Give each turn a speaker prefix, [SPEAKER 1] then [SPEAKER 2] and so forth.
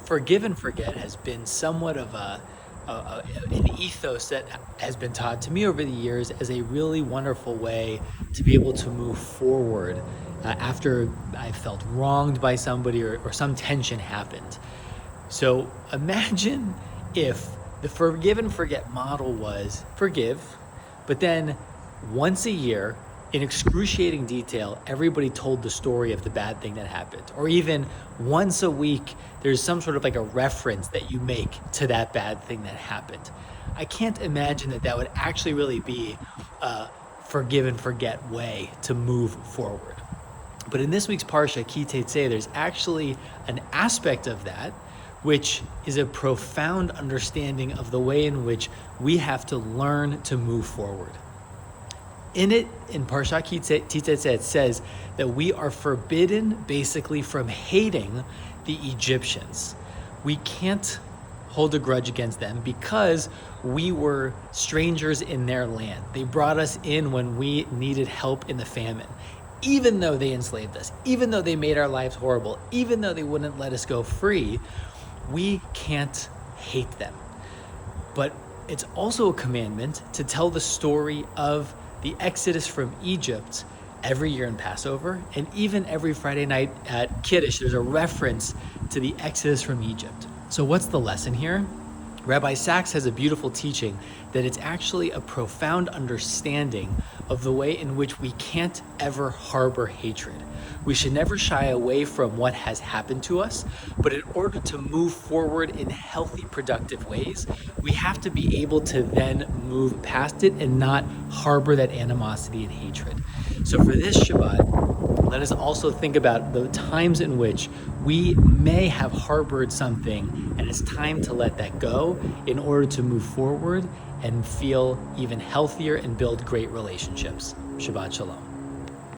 [SPEAKER 1] forgive and forget has been somewhat of an ethos that has been taught to me over the years as a really wonderful way to be able to move forward after I felt wronged by somebody or some tension happened. So imagine if the forgive and forget model was forgive, but then once a year, in excruciating detail, everybody told the story of the bad thing that happened. Or even once a week, there's some sort of like a reference that you make to that bad thing that happened. I can't imagine that would actually really be a forgive and forget way to move forward. But in this week's Parshat Ki Teizei, there's actually an aspect of that which is a profound understanding of the way in which we have to learn to move forward. In Parshat Ki Teizei, it says that we are forbidden basically from hating the Egyptians. We can't hold a grudge against them because we were strangers in their land. They brought us in when we needed help in the famine. Even though they enslaved us, even though they made our lives horrible, even though they wouldn't let us go free, we can't hate them. But it's also a commandment to tell the story of the Exodus from Egypt every year in Passover, and even every Friday night at Kiddush, there's a reference to the Exodus from Egypt. So what's the lesson here? Rabbi Sachs has a beautiful teaching that it's actually a profound understanding of the way in which we can't ever harbor hatred. We should never shy away from what has happened to us, but in order to move forward in healthy, productive ways, we have to be able to then move past it and not harbor that animosity and hatred. So for this Shabbat, let us also think about the times in which we may have harbored something and it's time to let that go in order to move forward and feel even healthier and build great relationships. Shabbat Shalom.